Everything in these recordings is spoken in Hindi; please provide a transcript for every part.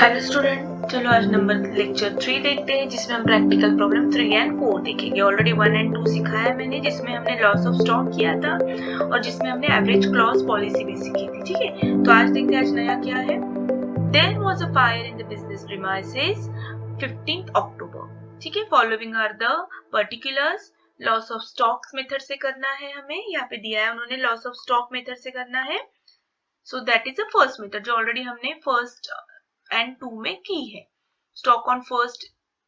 हेलो स्टूडेंट, चलो आज नंबर लेक्चर 3 देखते हैं जिसमें हम प्रैक्टिकल प्रॉब्लम 3 एंड 4 देखेंगे। ऑलरेडी 1 एंड 2 सिखाया मैंने, जिसमें हमने लॉस ऑफ स्टॉक किया था और जिसमें हमने एवरेज क्लॉज पॉलिसी भी सीखी थी। ठीक है, तो आज देखते हैं आज नया क्या है। There was a fire in the business premises 15th October. ठीक है, following are the particulars. Loss of stocks method से करना है हमें, यहाँ पे दिया है उन्होंने लॉस ऑफ स्टॉक मेथड से करना है। So that is the first method जो ऑलरेडी हमने फर्स्ट एंड 2 में की है। Stock on 1st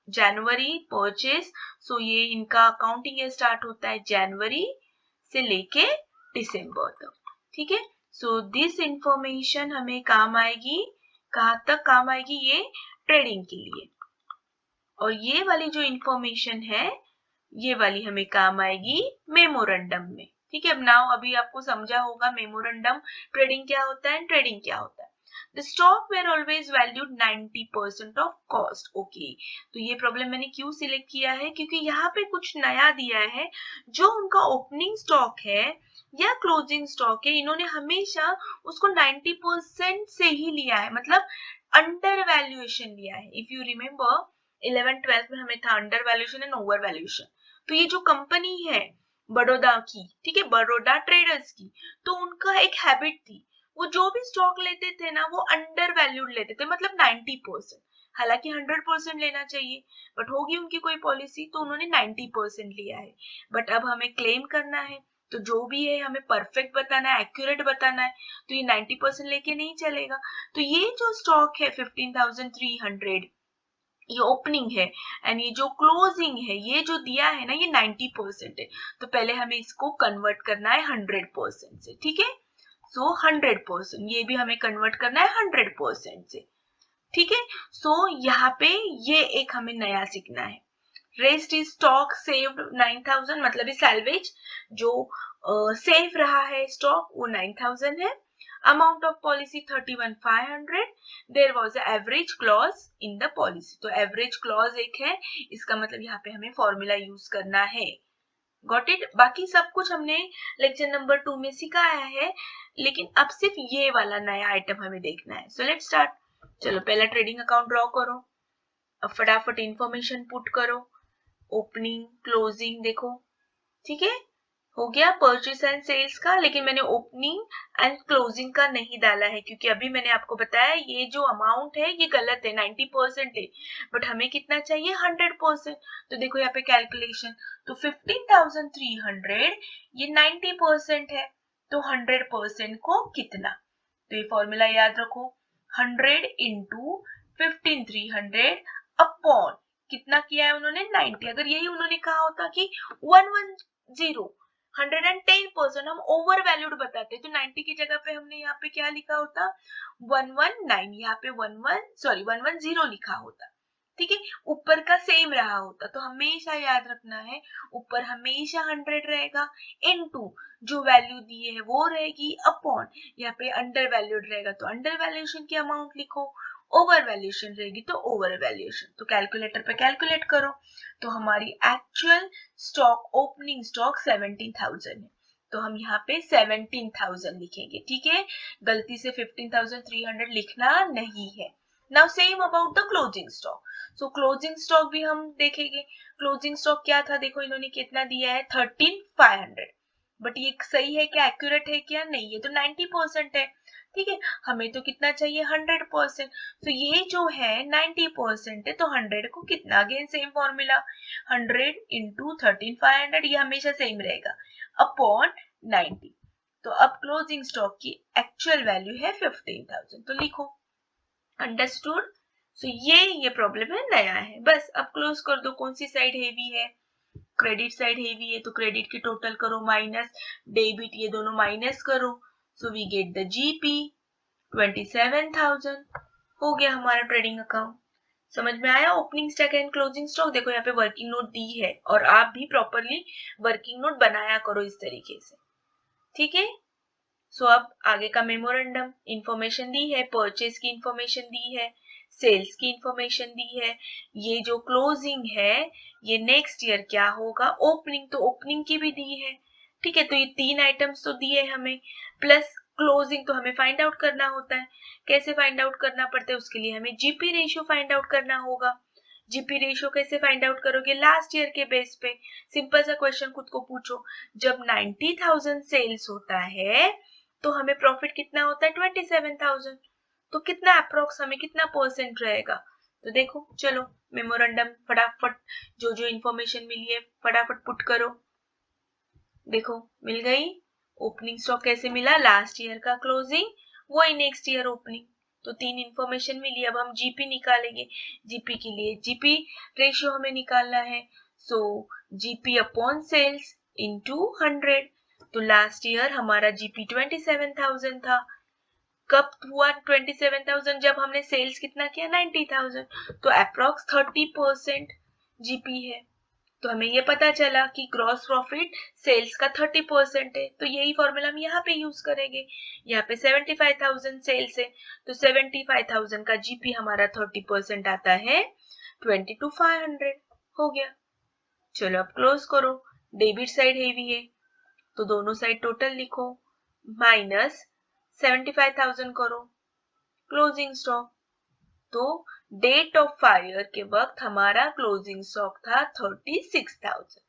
January purchase, so ये इनका अकाउंटिंग स्टार्ट होता है जनवरी से लेके दिसंबर तक। ठीक है, सो दिस इंफॉर्मेशन हमें काम आएगी, कहाँ तक काम आएगी, ये ट्रेडिंग के लिए। और ये वाली जो इंफॉर्मेशन है ये वाली हमें काम आएगी मेमोरेंडम में। ठीक है, अब नाउ अभी आपको समझा होगा मेमोरेंडम ट्रेडिंग क्या होता है, ट्रेडिंग क्या होता है। The stock were always valued 90% of cost. Okay, तो ये प्रॉब्लम मैंने क्यों सिलेक्ट किया है, क्योंकि यहाँ पे कुछ नया दिया है। जो उनका ओपनिंग स्टॉक है या क्लोजिंग स्टॉक है, इन्होंने हमेशा उसको 90% से ही लिया है, मतलब अंडर वैल्यूएशन लिया है। इफ यू रिमेम्बर 11th-12th में हमें था under valuation and over valuation. तो ये जो कंपनी है बड़ौदा की, ठीक है, बड़ौदा ट्रेडर्स की, तो उनका एक हैबिट थी, वो जो भी स्टॉक लेते थे ना वो अंडर वैल्यूड लेते थे, मतलब 90%। हालांकि 100% लेना चाहिए, बट होगी उनकी कोई पॉलिसी तो उन्होंने 90% लिया है। बट अब हमें क्लेम करना है, तो जो भी है हमें परफेक्ट बताना है, एक्यूरेट बताना है, तो ये 90% लेके नहीं चलेगा। तो ये जो स्टॉक है 15,300, ये ओपनिंग है, एंड ये जो क्लोजिंग है ये जो दिया है ना ये 90% है। तो पहले हमें इसको कन्वर्ट करना है 100% से। ठीक है, सो 100%, ये भी हमें कन्वर्ट करना है 100% से। ठीक है, सो यहाँ पे ये एक हमें नया सीखना है। रेस्ट इज स्टॉक सेव्ड 9000, मतलब सैल्वेज जो सेव रहा है स्टॉक वो 9000 है। Amount of policy 31,500। There was a average clause in the policy, तो एवरेज क्लॉज एक है, इसका मतलब यहाँ पे हमें फॉर्मूला यूज करना है। Got it. बाकी सब कुछ हमने लेक्चर नंबर 2 में सिखाया है, लेकिन अब सिर्फ ये वाला नया आइटम हमें देखना है। So let's start. चलो पहला ट्रेडिंग अकाउंट ड्रॉ करो, अब फटाफट इंफॉर्मेशन पुट करो, ओपनिंग क्लोजिंग देखो। ठीक है, हो गया परचेस एंड सेल्स का, लेकिन मैंने ओपनिंग एंड क्लोजिंग का नहीं डाला है क्योंकि अभी मैंने आपको बताया ये जो अमाउंट है ये गलत है, 90% है, बट हमें कितना चाहिए 100%। तो देखो यहाँ पे कैलकुलेशन, तो 15,300 ये 90% है, तो 100% को कितना, तो ये फॉर्मूला याद रखो, 100 इंटू 15,300 अपॉन कितना किया है उन्होंने 90। अगर यही उन्होंने कहा होता कि 110 110%, हम ओवर वैल्यूड बताते, तो 90 की जगह पे हमने यहाँ पे क्या लिखा होता 119, यहाँ पे 110 लिखा होता। ठीक है, ऊपर का सेम रहा होता, तो हमेशा याद रखना है ऊपर हमेशा 100 रहेगा, इनटू जो वैल्यू दी है वो रहेगी, अपॉन यहाँ पे अंडर वैल्यूड रहेगा तो अंडर वैल्यूएशन की अमाउंट लिखो, ओवर वैल्यूएशन रहेगी तो ओवर वैल्यूएशन। तो कैलकुलेटर पे कैलकुलेट करो, तो हमारी एक्चुअल स्टॉक ओपनिंग स्टॉक 17,000 है, तो हम यहाँ पे 17,000 लिखेंगे। ठीक है, गलती से 15,300 लिखना नहीं है। Now same about the closing stock. So closing stock भी हम देखेंगे। क्लोजिंग स्टॉक क्या था, देखो इन्होंने कितना दिया है 13,500, बट ये सही है क्या, एक्यूरेट है क्या, नहीं, ये तो 90% है। ठीक है, हमें तो कितना चाहिए 100%, तो ये जो है 90% है, तो 100 को कितना, अगेन सेम फॉर्मूला 100 इंटू 13,500, ये हमेशा सेम रहेगा, अपॉन 90। तो अब क्लोजिंग स्टॉक की एक्चुअल वैल्यू है 15,000, तो लिखो अंडरस्टूड। सो ये प्रॉब्लम है, नया है। बस अब क्लोज कर दो। कौन सी साइड हेवी है, क्रेडिट साइड हेवी है, तो क्रेडिट की टोटल करो माइनस डेबिट, ये दोनों माइनस करो, so we get the GP 27,000। हो गया हमारा ट्रेडिंग अकाउंट। समझ में आया opening stock and closing stock. देखो यहाँ पे वर्किंग नोट दी है और आप भी प्रॉपरली वर्किंग नोट बनाया करो इस तरीके से। ठीक है, सो अब आगे का मेमोरेंडम इंफॉर्मेशन दी है, परचेज की इंफॉर्मेशन दी है, सेल्स की इंफॉर्मेशन दी है, ये जो क्लोजिंग है ये नेक्स्ट ईयर क्या होगा, ओपनिंग तो ओपनिंग की भी दी है। ठीक है, तो ये 3 आइटम्स तो दिए हमें, प्लस क्लोजिंग तो हमें फाइंड आउट करना होता है। कैसे फाइंड आउट करना पड़ता है, उसके लिए हमें जीपी रेशियो फाइंड आउट करना होगा। जीपी रेशियो कैसे फाइंड आउट करोगे, लास्ट ईयर के बेस पे। सिंपल सा क्वेश्चन खुद को पूछो, जब 90,000 सेल्स होता है तो हमें प्रॉफिट कितना होता है 27,000, तो कितना अप्रोक्स हमें कितना परसेंट रहेगा। तो देखो चलो मेमोरेंडम फटाफट जो जो इंफॉर्मेशन मिली है फटाफट पुट करो। देखो मिल गई। ओपनिंग स्टॉक कैसे मिला, लास्ट ईयर का क्लोजिंग वही नेक्स्ट ईयर ओपनिंग, तो 3 इंफॉर्मेशन मिली। अब हम जीपी निकालेंगे। जीपी के लिए जीपी रेशियो हमें निकालना है। सो जीपी अपॉन सेल्स इनटू 100। तो लास्ट ईयर हमारा जीपी 27,000 था। कब हुआ 27,000, जब हमने सेल्स कितना किया 90,000, तो अप्रोक्स 30% जीपी है। तो हमें ये पता चला कि ग्रॉस प्रॉफिट सेल्स का 30% है, तो यही फॉर्मूला हम यहाँ पे यूज करेंगे। यहाँ पे 75,000 सेल्स है, तो 75,000 का जीपी हमारा 30% आता है 22,500। हो गया। चलो अब क्लोज करो। डेबिट साइड हेवी है तो दोनों साइड टोटल लिखो, माइनस 75,000 करो क्लोजिंग स्टॉक। तो डेट ऑफ फायर के वक्त हमारा क्लोजिंग स्टॉक था 36,000।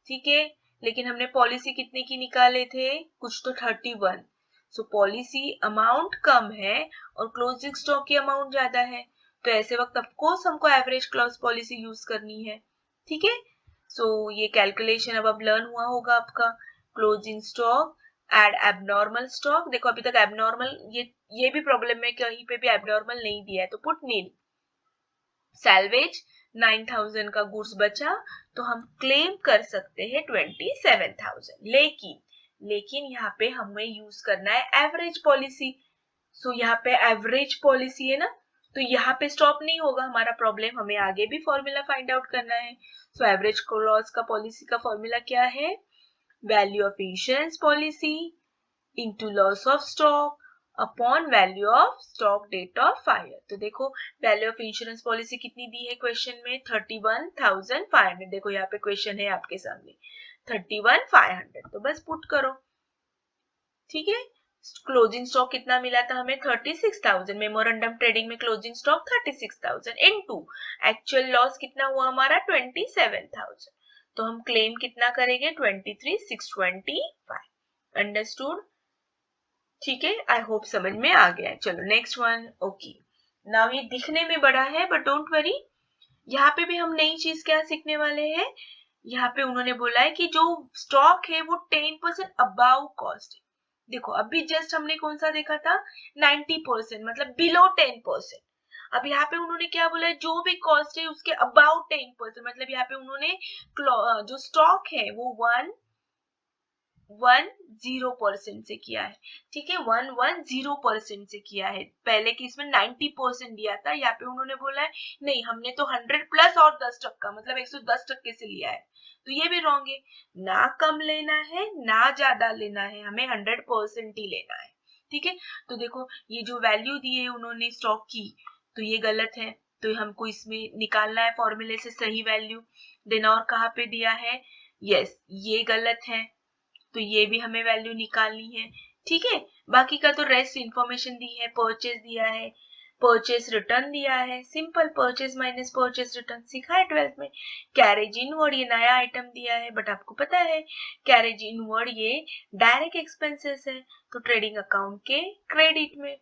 ठीक है, लेकिन हमने पॉलिसी कितने की निकाले थे, कुछ तो 31। सो पॉलिसी अमाउंट कम है और क्लोजिंग स्टॉक की अमाउंट ज्यादा है, तो ऐसे वक्त ऑफ कोर्स हमको एवरेज क्लॉज पॉलिसी यूज करनी है। ठीक है, सो ये कैलकुलेशन अब लर्न हुआ होगा आपका। Closing stock add abnormal stock. देखो अभी तक एबनॉर्मल ये भी प्रॉब्लम है, कहीं पे भी एबनॉर्मल नहीं दिया है, तो पुट नील। सैल्वेज 9,000 का गुड्स बचा तो हम क्लेम कर सकते हैं 27,000। लेकिन यहाँ पे हमें यूज करना है एवरेज पॉलिसी। सो यहाँ पे एवरेज पॉलिसी है ना, तो यहाँ पे स्टॉप नहीं होगा हमारा प्रॉब्लम, हमें आगे भी फॉर्मूला फाइंड आउट करना है। सो एवरेज क्लॉज का पॉलिसी का फॉर्मूला क्या है, value of insurance policy into loss of stock upon value of stock date of fire. तो देखो वैल्यू ऑफ इंश्योरेंस पॉलिसी कितनी दी है क्वेश्चन में, 31,500। देखो यहाँ पे क्वेश्चन है आपके सामने 31,500, तो बस पुट करो। ठीक है, क्लोजिंग स्टॉक कितना मिला था हमें 36,000। मेमोरेंडम ट्रेडिंग में closing stock 36,000 into actual loss कितना हुआ हमारा 27,000, तो हम क्लेम कितना करेंगे 23,625। अंडरस्टूड। ठीक है, आई होप समझ में आ गया है। चलो नेक्स्ट वन। ओके, नाउ ये दिखने में बड़ा है बट डोंट वरी, यहाँ पे भी हम नई चीज क्या सीखने वाले हैं। यहाँ पे उन्होंने बोला है कि जो स्टॉक है वो 10% अबाउ कॉस्ट है। देखो अभी जस्ट हमने कौन सा देखा था 90%, मतलब बिलो 10%। अब यहाँ पे उन्होंने क्या बोला है, जो भी कॉस्ट है उसके अबाउट 10%, मतलब यहाँ पे उन्होंने जो स्टॉक है वो 110% से किया है। ठीक है, 110% से किया है। पहले की इसमें 90% दिया था, यहाँ पे उन्होंने बोला है नहीं हमने तो 100 प्लस और 10%, मतलब 110% से लिया है, तो ये भी रॉन्ग है। ना कम लेना है ना ज्यादा लेना है, हमें 100% ही लेना है। ठीक है, तो देखो ये जो वैल्यू दी है उन्होंने स्टॉक की, तो ये गलत है, तो हमको इसमें निकालना है फॉर्मूले से सही वैल्यू। देन और कहाँ पे दिया है, यस ये गलत है, तो ये भी हमें वैल्यू निकालनी है। ठीक है, बाकी का तो रेस्ट इंफॉर्मेशन दी है, परचेज दिया है, परचेज रिटर्न दिया है, simple purchase minus purchase return सीखा है 12th में। कैरेज इनवर्ड ये नया आइटम दिया है, बट आपको पता है कैरेज इनवर्ड ये डायरेक्ट एक्सपेंसेस है, तो ट्रेडिंग अकाउंट के क्रेडिट में।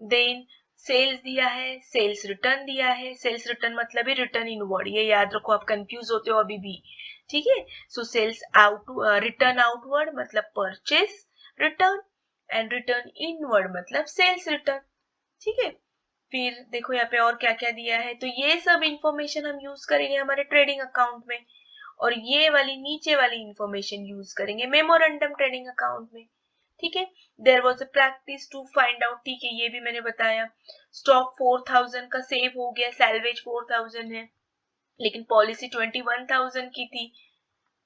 देन सेल्स दिया है, सेल्स रिटर्न दिया है, सेल्स रिटर्न मतलब है रिटर्न इनवर्ड, ये याद रखो, आप कंफ्यूज होते हो अभी भी। ठीक है, so sales out return outward मतलब purchase return, and return inward मतलब सेल्स रिटर्न। ठीक है, फिर देखो यहाँ पे और क्या क्या दिया है, तो ये सब इंफॉर्मेशन हम यूज करेंगे हमारे ट्रेडिंग अकाउंट में, और ये वाली नीचे वाली इंफॉर्मेशन यूज करेंगे मेमोरेंडम ट्रेडिंग अकाउंट में। ठीक है, there was a practice to find out. ठीक है, ये भी मैंने बताया। स्टॉक 4,000 का सेव हो गया, सैलवेज 4,000 है, लेकिन पॉलिसी 21,000 की थी।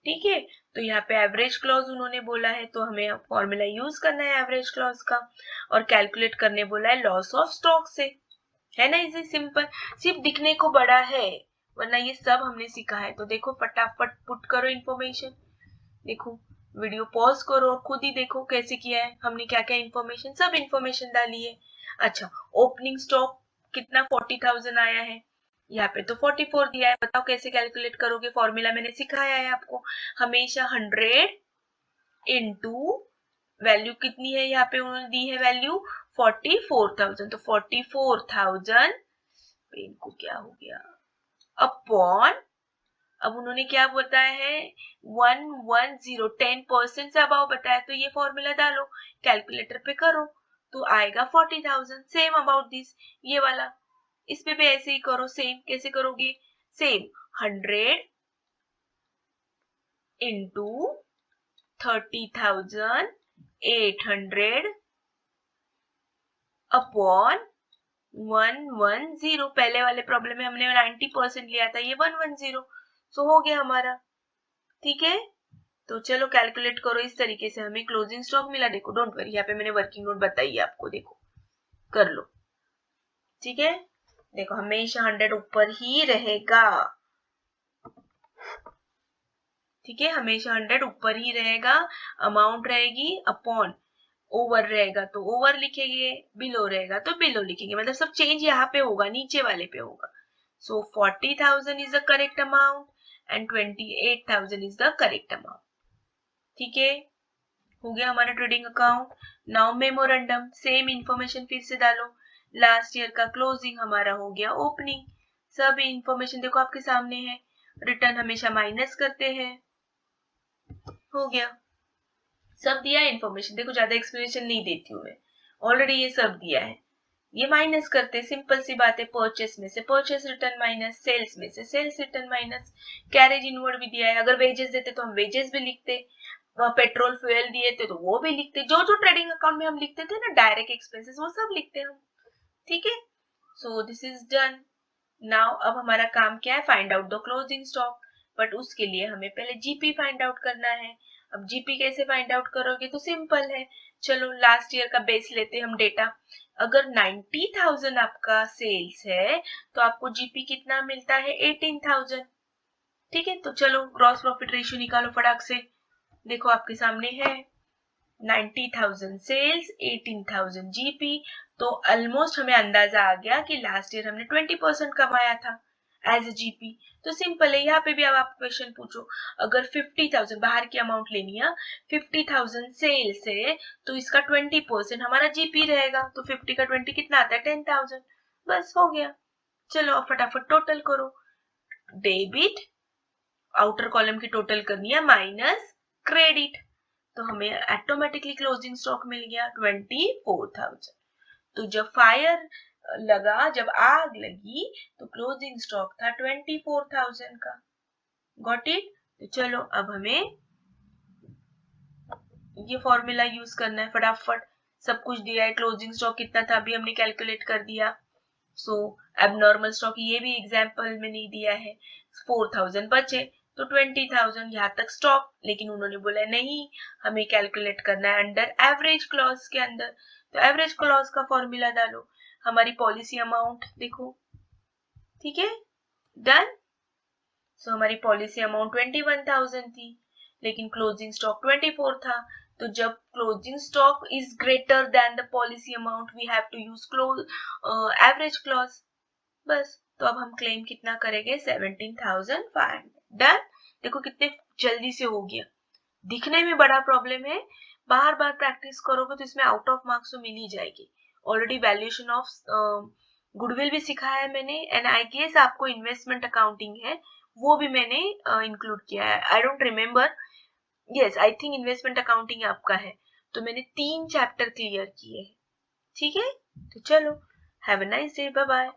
ठीक है, तो यहाँ पे एवरेज क्लॉज उन्होंने बोला है, तो हमें फॉर्मूला यूज करना है एवरेज क्लॉज का, और कैलकुलेट करने बोला है लॉस ऑफ स्टॉक से। है ना, इसे सिंपल, सिर्फ दिखने को बड़ा है वरना ये सब हमने सीखा है। तो देखो फटाफट पुट करो इंफॉर्मेशन। देखो वीडियो पॉज करो और खुद ही देखो कैसे किया है हमने, क्या क्या इन्फॉर्मेशन, सब इन्फॉर्मेशन डाली है। अच्छा, ओपनिंग स्टॉक कितना 40,000 आया है, यहाँ पे तो 44 दिया है। बताओ कैसे कैलकुलेट करोगे, फॉर्मूला मैंने सिखाया है आपको। हमेशा 100 इंटू वैल्यू कितनी है, यहाँ पे उन्होंने दी है वैल्यू 44,000, तो 44,000 पेन को क्या हो गया अपॉन, अब उन्होंने क्या बताया है 110, 10% से अबाव बताया, तो ये फॉर्मूला डालो कैलकुलेटर पे करो तो आएगा 40,000। सेम अबाउट दिस, ये वाला इस पे भी ऐसे ही करो। सेम कैसे करोगे, सेम 100 इंटू 30,800 अपॉन 110। पहले वाले प्रॉब्लम में हमने 90% लिया था, ये 110, सो हो गया हमारा। ठीक है, तो चलो कैलकुलेट करो इस तरीके से, हमें क्लोजिंग स्टॉक मिला। देखो डोंट वरी, यहाँ पे मैंने वर्किंग नोट बताई है आपको, देखो कर लो। ठीक है, देखो हमेशा 100 ऊपर ही रहेगा। ठीक है, हमेशा 100 ऊपर ही रहेगा, अमाउंट रहेगी अपॉन, ओवर रहेगा तो ओवर लिखेंगे, बिलो रहेगा तो बिलो लिखेंगे, मतलब सब चेंज यहाँ पे होगा, नीचे वाले पे होगा। सो 40,000 is the correct amount and 28,000 is the correct amount. ठीक है, हो गया हमारा trading account. Now memorandum, same information फिर से डालो। लास्ट ईयर का क्लोजिंग हमारा हो गया ओपनिंग, सब इंफॉर्मेशन देखो आपके सामने है। रिटर्न हमेशा माइनस करते हैं, हो गया, सब दिया है इंफॉर्मेशन। देखो ज्यादा एक्सप्लेनेशन नहीं देती हूँ मैं, ऑलरेडी ये सब दिया है। ये माइनस करते, सिंपल सी बात है। परचेस में से परचेस रिटर्न माइनस, सेल्स में से sales return minus, carriage inward भी दिया है। अगर वेजेस देते तो हम वेजेस भी लिखते, पेट्रोल फ्यूल दिए थे तो वो भी लिखते, जो जो ट्रेडिंग अकाउंट में हम लिखते थे ना डायरेक्ट एक्सपेंसेस, वो सब लिखते हम। ठीक है, so this is done. Now अब हमारा काम क्या है, find out the closing stock. But उसके लिए हमें पहले जीपी फाइंड आउट करना है। अब जीपी कैसे फाइंड आउट करोगे, तो सिंपल है, चलो लास्ट ईयर का बेस लेते हम डेटा। अगर 90,000 आपका सेल्स है तो आपको जीपी कितना मिलता है, 18,000। ठीक है, तो चलो ग्रॉस प्रॉफिट रेशियो निकालो फटाक से। देखो आपके सामने है 90,000 सेल्स, 18,000 जीपी, तो ऑलमोस्ट हमें अंदाजा आ गया कि लास्ट ईयर हमने 20% कमाया था एज ए जीपी। तो सिंपल है, यहाँ पे भी अब आप क्वेश्चन पूछो, अगर 50,000 बाहर की अमाउंट लेनी है, 50,000 सेल्स है तो इसका 20% हमारा जीपी रहेगा, तो 50 का 20 कितना आता है, 10,000। बस हो गया। चलो अब फटाफट टोटल करो। डेबिट, आउटर कॉलम की टोटल करनी है, माइनस क्रेडिट, तो हमें ऑटोमेटिकली क्लोजिंग स्टॉक मिल गया 24,000। तो जब फायर लगा, जब आग लगी तो क्लोजिंग स्टॉक था 24,000 का। Got it. तो चलो अब हमें ये फॉर्मूला यूज करना है फटाफट। सब कुछ दिया है, क्लोजिंग स्टॉक कितना था अभी हमने कैलकुलेट कर दिया। सो एबनॉर्मल स्टॉक ये भी एग्जाम्पल में नहीं दिया है, 4,000 बचे तो 20,000 यहाँ तक स्टॉक, लेकिन उन्होंने बोला नहीं हमें कैलकुलेट करना है अंडर एवरेज क्लॉज के अंदर। तो एवरेज क्लॉज का फॉर्मूला डालो, हमारी पॉलिसी अमाउंट देखो। ठीक है, डन। सो हमारी पॉलिसी अमाउंट 21,000 थी, लेकिन क्लोजिंग स्टॉक 24 था। तो जब closing stock is greater than the policy amount we have to use average clause. बस, तो अब हम क्लेम कितना करेंगे, 17,500। डन। देखो कितने जल्दी से हो गया, दिखने में बड़ा प्रॉब्लम है, बार बार प्रैक्टिस करोगे तो इसमें आउट ऑफ मार्क्स तो मिल ही जाएगी। ऑलरेडी वैल्यूएशन ऑफ गुडविल भी सिखाया है मैंने, एंड आई गेस आपको इन्वेस्टमेंट अकाउंटिंग है वो भी मैंने इंक्लूड किया है। I don't remember, yes I think investment accounting आपका है। तो मैंने 3 चैप्टर क्लियर किए हैं। ठीक है, तो चलो have a nice day, bye bye.